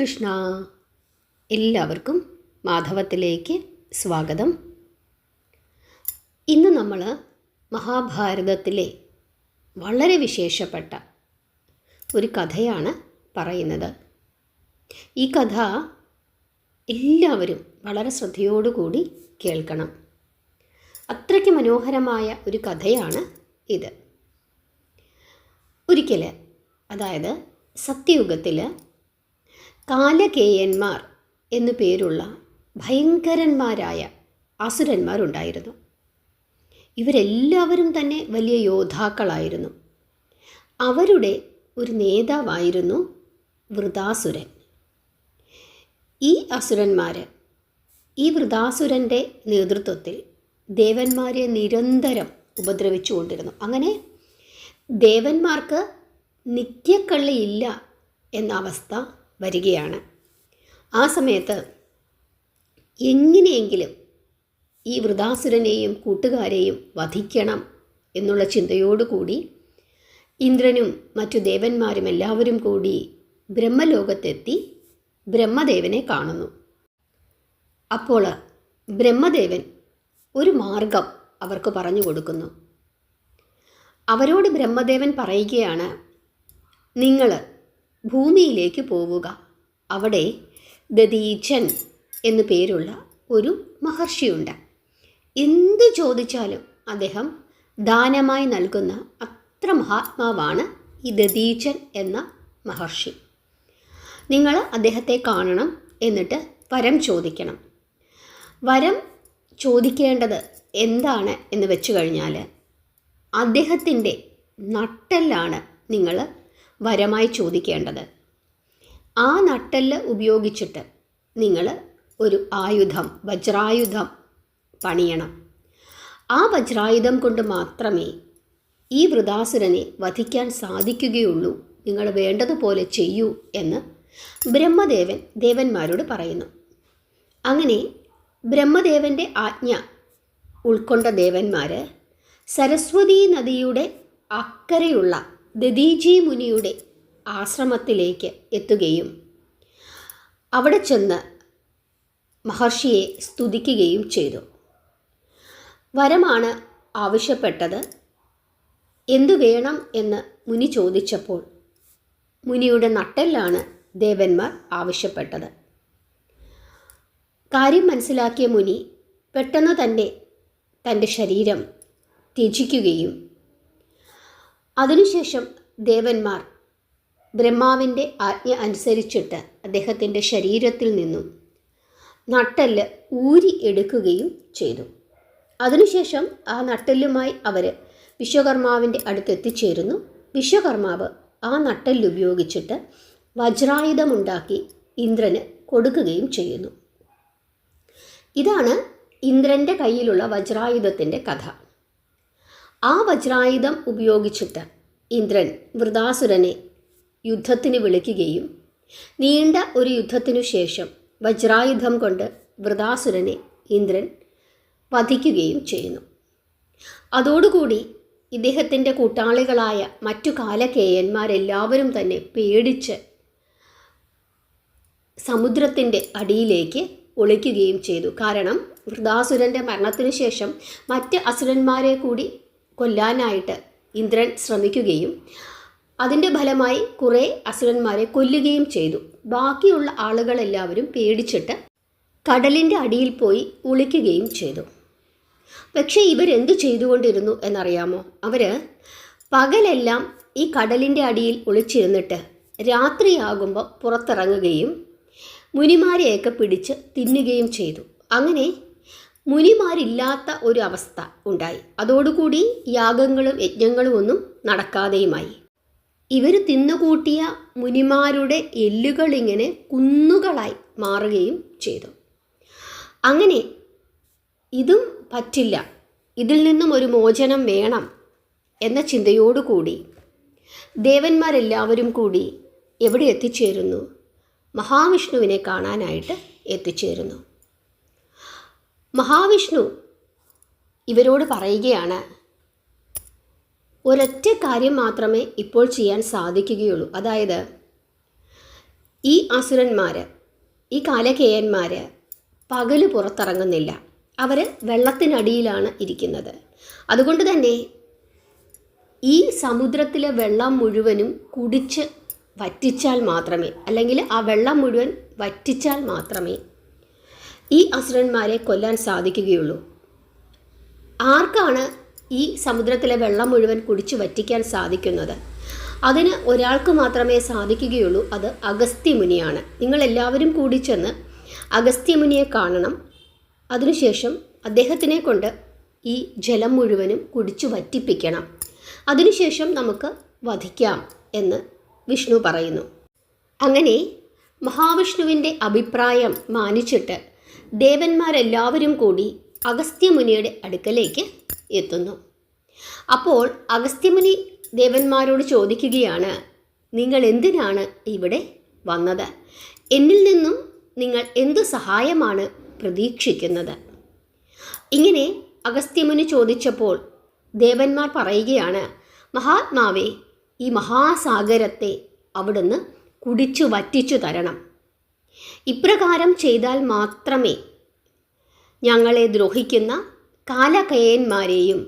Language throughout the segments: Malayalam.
കൃഷ്ണ. എല്ലാവർക്കും മാധവത്തിലേക്ക് സ്വാഗതം. ഇന്ന് നമ്മൾ മഹാഭാരതത്തിലെ വളരെ വിശേഷപ്പെട്ട ഒരു കഥയാണ് പറയുന്നത്. ഈ കഥ എല്ലാവരും വളരെ ശ്രദ്ധയോടുകൂടി കേൾക്കണം. അത്രയ്ക്ക് മനോഹരമായ ഒരു കഥയാണ് ഇത്. ഒരിക്കൽ, അതായത് സത്യയുഗത്തിൽ കാലകേയന്മാർ എന്നു പേരുള്ള ഭയങ്കരന്മാരായ അസുരന്മാരുണ്ടായിരുന്നു. ഇവരെല്ലാവരും തന്നെ വലിയ യോദ്ധാക്കളായിരുന്നു. അവരുടെ ഒരു നേതാവായിരുന്നു വൃതാസുരൻ. ഈ അസുരന്മാർ ഈ വൃതാസുരൻ്റെ നേതൃത്വത്തിൽ ദേവന്മാരെ നിരന്തരം ഉപദ്രവിച്ചുകൊണ്ടിരുന്നു. അങ്ങനെ ദേവന്മാർക്ക് നിത്യക്കള്ളിയില്ല എന്ന അവസ്ഥ വരികയാണ്. ആ സമയത്ത് എങ്ങനെയെങ്കിലും ഈ വൃതാസുരനെയും കൂട്ടുകാരെയും വധിക്കണം എന്നുള്ള ചിന്തയോടുകൂടി ഇന്ദ്രനും മറ്റു ദേവന്മാരും എല്ലാവരും കൂടി ബ്രഹ്മലോകത്തെത്തി ബ്രഹ്മദേവനെ കാണുന്നു. അപ്പോൾ ബ്രഹ്മദേവൻ ഒരു മാർഗം അവർക്ക് പറഞ്ഞു കൊടുക്കുന്നു. അവരോട് ബ്രഹ്മദേവൻ പറയുകയാണ്, നിങ്ങൾ ഭൂമിയിലേക്ക് പോവുക. അവിടെ ദധീചൻ എന്നു പേരുള്ള ഒരു മഹർഷിയുണ്ട്. എന്തു ചോദിച്ചാലും അദ്ദേഹം ദാനമായി നൽകുന്ന അത്ര മഹാത്മാവാണ് ഈ ദധീചൻ എന്ന മഹർഷി. നിങ്ങൾ അദ്ദേഹത്തെ കാണണം, എന്നിട്ട് വരം ചോദിക്കണം. വരം ചോദിക്കേണ്ടത് എന്താണ് എന്ന് വെച്ചു കഴിഞ്ഞാൽ, അദ്ദേഹത്തിൻ്റെ നട്ടെല്ലാണ് നിങ്ങൾ വരമായി ചോദിക്കേണ്ടത്. ആ നട്ടെല്ല് ഉപയോഗിച്ചിട്ട് നിങ്ങൾ ഒരു ആയുധം, വജ്രായുധം പണിയണം. ആ വജ്രായുധം കൊണ്ട് മാത്രമേ ഈ വൃതാസുരനെ വധിക്കാൻ സാധിക്കുകയുള്ളൂ. നിങ്ങൾ വേണ്ടതുപോലെ ചെയ്യൂ എന്ന് ബ്രഹ്മദേവൻ ദേവന്മാരോട് പറയുന്നു. അങ്ങനെ ബ്രഹ്മദേവൻ്റെ ആജ്ഞ ഉൾക്കൊണ്ട ദേവന്മാർ സരസ്വതീ നദിയുടെ അക്കരെയുള്ള ദധീചി മുനിയുടെ ആശ്രമത്തിലേക്ക് എത്തുകയും അവിടെ ചെന്ന് മഹർഷിയെ സ്തുതിക്കുകയും ചെയ്തു. വരമാണ് ആവശ്യപ്പെട്ടത്. എന്തു വേണം എന്ന് മുനി ചോദിച്ചപ്പോൾ മുനിയുടെ നട്ടെല്ലാണ് ദേവന്മാർ ആവശ്യപ്പെട്ടത്. കാര്യം മനസ്സിലാക്കിയ മുനി പെട്ടെന്ന് തന്നെ തൻ്റെ ശരീരം ത്യജിക്കുകയും അതിനുശേഷം ദേവന്മാർ ബ്രഹ്മാവിൻ്റെ ആജ്ഞ അനുസരിച്ചിട്ട് അദ്ദേഹത്തിൻ്റെ ശരീരത്തിൽ നിന്നും നട്ടെല്ല് ഊരി എടുക്കുകയും ചെയ്തു. അതിനുശേഷം ആ നട്ടെല്ലുമായി അവർ വിശ്വകർമാവിൻ്റെ അടുത്തെത്തിച്ചേരുന്നു. വിശ്വകർമാവ് ആ നട്ടെല്ലുപയോഗിച്ചിട്ട് വജ്രായുധമുണ്ടാക്കി ഇന്ദ്രന് കൊടുക്കുകയും ചെയ്യുന്നു. ഇതാണ് ഇന്ദ്രൻ്റെ കയ്യിലുള്ള വജ്രായുധത്തിൻ്റെ കഥ. ആ വജ്രായുധം ഉപയോഗിച്ചിട്ട് ഇന്ദ്രൻ വൃതാസുരനെ യുദ്ധത്തിന് വിളിക്കുകയും നീണ്ട ഒരു യുദ്ധത്തിനു ശേഷം വജ്രായുധം കൊണ്ട് വൃതാസുരനെ ഇന്ദ്രൻ വധിക്കുകയും ചെയ്യുന്നു. അതോടുകൂടി ഇദ്ദേഹത്തിൻ്റെ കൂട്ടാളികളായ മറ്റു കാലകേയന്മാരെല്ലാവരും തന്നെ പേടിച്ച് സമുദ്രത്തിൻ്റെ അടിയിലേക്ക് ഒളിക്കുകയും ചെയ്തു. കാരണം വൃതാസുരൻ്റെ മരണത്തിനു ശേഷം മറ്റ് അസുരന്മാരെ കൂടി കൊല്ലാനായിട്ട് ഇന്ദ്രൻ ശ്രമിക്കുകയും അതിൻ്റെ ഫലമായി കുറേ അസുരന്മാരെ കൊല്ലുകയും ചെയ്തു. ബാക്കിയുള്ള ആളുകളെല്ലാവരും പേടിച്ചിട്ട് കടലിൻ്റെ അടിയിൽ പോയി ഒളിക്കുകയും ചെയ്തു. പക്ഷേ ഇവരെന്തു ചെയ്തുകൊണ്ടിരുന്നു എന്നറിയാമോ? അവർ പകലെല്ലാം ഈ കടലിൻ്റെ അടിയിൽ ഒളിച്ചിരുന്നിട്ട് രാത്രിയാകുമ്പോൾ പുറത്തിറങ്ങുകയും മുനിമാരെയൊക്കെ പിടിച്ച് തിന്നുകയും ചെയ്തു. അങ്ങനെ മുനിമാരില്ലാത്ത ഒരു അവസ്ഥ ഉണ്ടായി. അതോടുകൂടി യാഗങ്ങളും യജ്ഞങ്ങളും ഒന്നും നടക്കാതെയുമായി. ഇവർ തിന്നുകൂട്ടിയ മുനിമാരുടെ എല്ലുകളിങ്ങനെ കുന്നുകളായി മാറുകയും ചെയ്തു. അങ്ങനെ ഇതും പറ്റില്ല, ഇതിൽ നിന്നും ഒരു മോചനം വേണം എന്ന ചിന്തയോടുകൂടി ദേവന്മാരെല്ലാവരും കൂടി എവിടെ എത്തിച്ചേരുന്നു? മഹാവിഷ്ണുവിനെ കാണാനായിട്ട് എത്തിച്ചേരുന്നു. മഹാവിഷ്ണു ഇവരോട് പറയുകയാണ്, ഒരൊറ്റ കാര്യം മാത്രമേ ഇപ്പോൾ ചെയ്യാൻ സാധിക്കുകയുള്ളൂ. അതായത് ഈ അസുരന്മാർ, ഈ കാലകേയന്മാർ പകല് പുറത്തിറങ്ങുന്നില്ല. അവർ വെള്ളത്തിനടിയിലാണ് ഇരിക്കുന്നത്. അതുകൊണ്ട് തന്നെ ഈ സമുദ്രത്തിലെ വെള്ളം മുഴുവനും കുടിച്ച് വറ്റിച്ചാൽ മാത്രമേ, അല്ലെങ്കിൽ ആ വെള്ളം മുഴുവൻ വറ്റിച്ചാൽ മാത്രമേ ഈ അസുരന്മാരെ കൊല്ലാൻ സാധിക്കുകയുള്ളൂ. ആർക്കാണ് ഈ സമുദ്രത്തിലെ വെള്ളം മുഴുവൻ കുടിച്ച് വറ്റിക്കാൻ സാധിക്കുന്നത്? അതിന് ഒരാൾക്ക് മാത്രമേ സാധിക്കുകയുള്ളൂ. അത് അഗസ്ത്യമുനിയാണ്. നിങ്ങളെല്ലാവരും കൂടി ചെന്ന് അഗസ്ത്യമുനിയെ കാണണം. അതിനുശേഷം അദ്ദേഹത്തിനെ കൊണ്ട് ഈ ജലം മുഴുവനും കുടിച്ചു വറ്റിപ്പിക്കണം. അതിനുശേഷം നമുക്ക് വധിക്കാം എന്ന് വിഷ്ണു പറയുന്നു. അങ്ങനെ മഹാവിഷ്ണുവിൻ്റെ അഭിപ്രായം മാനിച്ചിട്ട് ദേവന്മാരെല്ലാവരും കൂടി അഗസ്ത്യമുനിയുടെ അടുക്കലേക്ക് എത്തുന്നു. അപ്പോൾ അഗസ്ത്യമുനി ദേവന്മാരോട് ചോദിക്കുകയാണ്, നിങ്ങൾ എന്തിനാണ് ഇവിടെ വന്നത്? എന്നിൽ നിന്നും നിങ്ങൾ എന്തു സഹായമാണ് പ്രതീക്ഷിക്കുന്നത്? ഇങ്ങനെ അഗസ്ത്യമുനി ചോദിച്ചപ്പോൾ ദേവന്മാർ പറയുകയാണ്, മഹാത്മാവേ, ഈ മഹാസാഗരത്തെ അവിടുന്ന് കുടിച്ചു വറ്റിച്ചു തരണം. ഇപ്രകാരം ചെയ്താൽ മാത്രമേ ഞങ്ങളെ ദ്രോഹിക്കുന്ന കാലകേയന്മാരെയും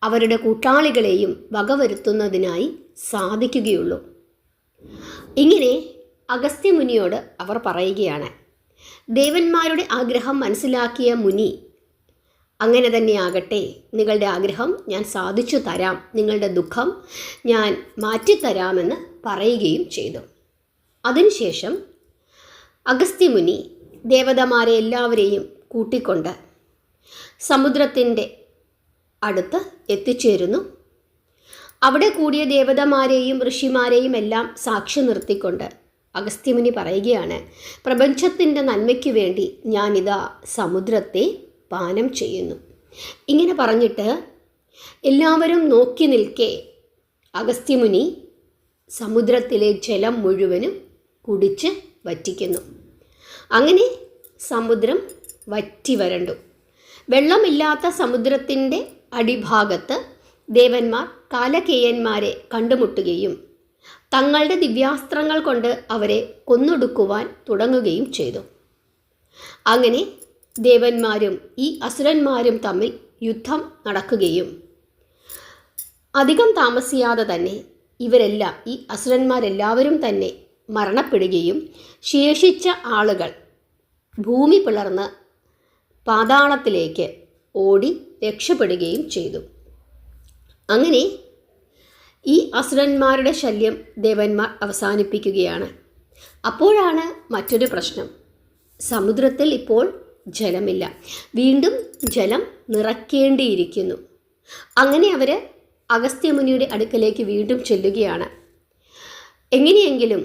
അവരുടെ കൂട്ടാളികളെയും വകവരുത്തുന്നതിനായി സാധിക്കുകയുള്ളൂ. ഇങ്ങനെ അഗസ്ത്യമുനിയോട് അവർ പറയുകയാണ്. ദേവന്മാരുടെ ആഗ്രഹം മനസ്സിലാക്കിയ മുനി, അങ്ങനെ തന്നെയാകട്ടെ, നിങ്ങളുടെ ആഗ്രഹം ഞാൻ സാധിച്ചു തരാം, നിങ്ങളുടെ ദുഃഖം ഞാൻ മാറ്റിത്തരാമെന്ന് പറയുകയും ചെയ്തു. അതിനുശേഷം അഗസ്ത്യമുനി ദേവതമാരെ എല്ലാവരെയും കൂട്ടിക്കൊണ്ട് സമുദ്രത്തിൻ്റെ അടുത്ത് എത്തിച്ചേരുന്നു. അവിടെ കൂടിയ ദേവതമാരെയും ഋഷിമാരെയും എല്ലാം സാക്ഷി നിർത്തിക്കൊണ്ട് അഗസ്ത്യമുനി പറയുകയാണ്, പ്രപഞ്ചത്തിൻ്റെ നന്മയ്ക്ക് വേണ്ടി ഞാനിതാ സമുദ്രത്തെ പാനം ചെയ്യുന്നു. ഇങ്ങനെ പറഞ്ഞിട്ട് എല്ലാവരും നോക്കി നിൽക്കെ അഗസ്ത്യമുനി സമുദ്രത്തിലെ ജലം മുഴുവനും കുടിച്ച് വറ്റിക്കുന്നു. അങ്ങനെ സമുദ്രം വറ്റി വരണ്ടു. വെള്ളമില്ലാത്ത സമുദ്രത്തിൻ്റെ അടിഭാഗത്ത് ദേവന്മാർ കാലകേയന്മാരെ കണ്ടുമുട്ടുകയും തങ്ങളുടെ ദിവ്യാസ്ത്രങ്ങൾ കൊണ്ട് അവരെ കൊന്നൊടുക്കുവാൻ തുടങ്ങുകയും ചെയ്തു. അങ്ങനെ ദേവന്മാരും ഈ അസുരന്മാരും തമ്മിൽ യുദ്ധം നടക്കുകയും അധികം താമസിയാതെ തന്നെ ഇവരെല്ലാം, ഈ അസുരന്മാരെല്ലാവരും തന്നെ മരണപ്പെടുകയും ശേഷിച്ച ആളുകൾ ഭൂമി പിളർന്ന് പാതാളത്തിലേക്ക് ഓടി രക്ഷപ്പെടുകയും ചെയ്തു. അങ്ങനെ ഈ അസുരന്മാരുടെ ശല്യം ദേവന്മാർ അവസാനിപ്പിക്കുകയാണ്. അപ്പോഴാണ് മറ്റൊരു പ്രശ്നം. സമുദ്രത്തിൽ ഇപ്പോൾ ജലമില്ല, വീണ്ടും ജലം നിറയ്ക്കേണ്ടിയിരിക്കുന്നു. അങ്ങനെ അവർ അഗസ്ത്യമുനിയുടെ അടുക്കലേക്ക് വീണ്ടും ചെല്ലുകയാണ്. എങ്ങനെയെങ്കിലും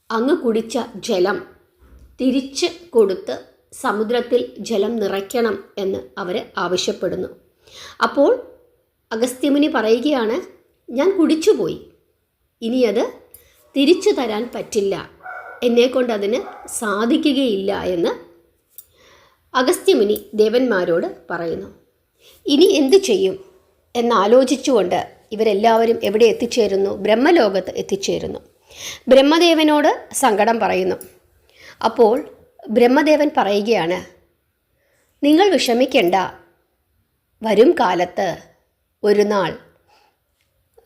അങ്ങ് കുടിച്ച ജലം തിരിച്ച് കൊടുത്ത് സമുദ്രത്തിൽ ജലം നിറയ്ക്കണം എന്ന് അവർ ആവശ്യപ്പെടുന്നു. അപ്പോൾ അഗസ്ത്യമുനി പറയുകയാണ്, ഞാൻ കുടിച്ചുപോയി, ഇനി അത് തിരിച്ചു തരാൻ പറ്റില്ല, എന്നെക്കൊണ്ടതിന് സാധിക്കുകയില്ല എന്ന് അഗസ്ത്യമുനി ദേവന്മാരോട് പറയുന്നു. ഇനി എന്തു ചെയ്യും എന്നാലോചിച്ചുകൊണ്ട് ഇവരെല്ലാവരും എവിടെ എത്തിച്ചേരുന്നു? ബ്രഹ്മലോകത്ത് എത്തിച്ചേരുന്നു. ബ്രഹ്മദേവനോട് സങ്കടം പറയുന്നു. അപ്പോൾ ബ്രഹ്മദേവൻ പറയുകയാണ്, നിങ്ങൾ വിഷമിക്കേണ്ട, വരും കാലത്ത് ഒരു നാൾ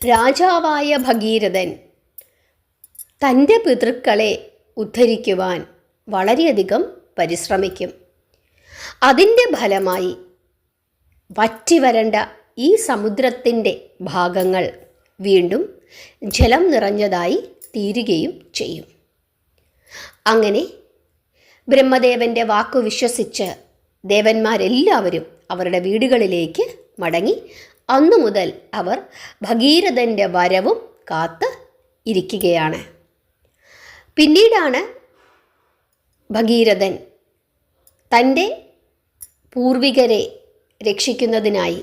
രാജാവായ ഭഗീരഥൻ തൻ്റെ പിതൃക്കളെ ഉദ്ധരിക്കുവാൻ വളരെയധികം പരിശ്രമിക്കും. അതിൻ്റെ ഫലമായി വറ്റിവരണ്ട ഈ സമുദ്രത്തിൻ്റെ ഭാഗങ്ങൾ വീണ്ടും ജലം നിറഞ്ഞതായി തീരുകയും ചെയ്യും. അങ്ങനെ ബ്രഹ്മദേവൻ്റെ വാക്കു വിശ്വസിച്ച് ദേവന്മാരെല്ലാവരും അവരുടെ വീടുകളിലേക്ക് മടങ്ങി. അന്നു മുതൽ അവർ ഭഗീരഥൻ്റെ വരവും കാത്ത് ഇരിക്കുകയാണ്. പിന്നീടാണ് ഭഗീരഥൻ തൻ്റെ പൂർവികരെ രക്ഷിക്കുന്നതിനായി,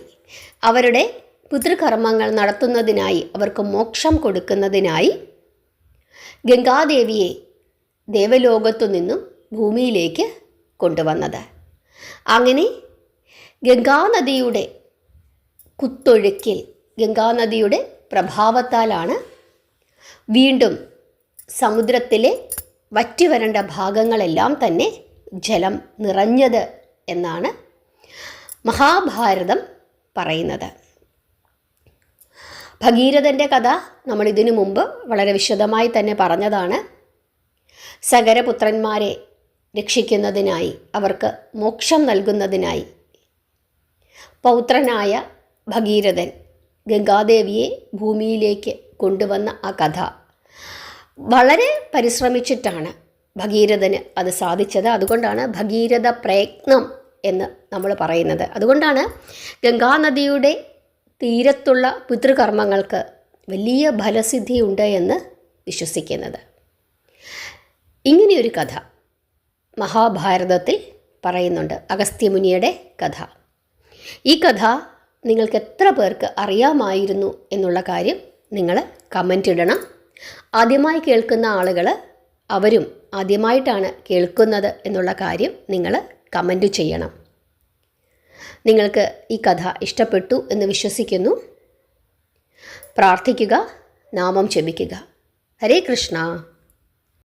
അവരുടെ പിതൃകർമ്മങ്ങൾ നടത്തുന്നതിനായി, അവർക്ക് മോക്ഷം കൊടുക്കുന്നതിനായി ഗംഗാദേവിയെ ദേവലോകത്തു നിന്നും ഭൂമിയിലേക്ക് കൊണ്ടുവന്നത്. അങ്ങനെ ഗംഗാനദിയുടെ കുത്തൊഴുക്കിൽ, ഗംഗാനദിയുടെ പ്രഭാവത്താലാണ് വീണ്ടും സമുദ്രത്തിലെ വറ്റിവരണ്ട ഭാഗങ്ങളെല്ലാം തന്നെ ജലം നിറഞ്ഞത് എന്നാണ് മഹാഭാരതം പറയുന്നത്. ഭഗീരഥൻ്റെ കഥ നമ്മൾ ഇതിനു മുമ്പ് വളരെ വിശദമായി തന്നെ പറഞ്ഞതാണ്. സഗരപുത്രന്മാരെ രക്ഷിക്കുന്നതിനായി, അവർക്ക് മോക്ഷം നൽകുന്നതിനായി പൗത്രനായ ഭഗീരഥൻ ഗംഗാദേവിയെ ഭൂമിയിലേക്ക് കൊണ്ടുവന്ന ആ കഥ വളരെ പരിശ്രമിച്ചിട്ടാണ് ഭഗീരഥന് അത് സാധിച്ചത്. അതുകൊണ്ടാണ് ഭഗീരഥ പ്രയത്നം എന്ന് നമ്മൾ പറയുന്നത്. അതുകൊണ്ടാണ് ഗംഗാനദിയുടെ തീരത്തുള്ള പിതൃകർമ്മങ്ങൾക്ക് വലിയ ഫലസിദ്ധിയുണ്ട് എന്ന് വിശ്വസിക്കുന്നത്. ഇങ്ങനെയൊരു കഥ മഹാഭാരതത്തിൽ പറയുന്നുണ്ട്, അഗസ്ത്യമുനിയുടെ കഥ. ഈ കഥ നിങ്ങൾക്ക് എത്ര പേർക്ക് അറിയാമായിരുന്നു എന്നുള്ള കാര്യം നിങ്ങൾ കമൻ്റ് ഇടണം. ആദ്യമായി കേൾക്കുന്ന ആളുകൾ അവരും ആദ്യമായിട്ടാണ് കേൾക്കുന്നത് എന്നുള്ള കാര്യം നിങ്ങൾ കമൻ്റ് ചെയ്യണം. നിങ്ങൾക്ക് ഈ കഥ ഇഷ്ടപ്പെട്ടു എന്ന് വിശ്വസിക്കുന്നു. പ്രാർത്ഥിക്കുക, നാമം ജപിക്കുക. ഹരേ കൃഷ്ണ.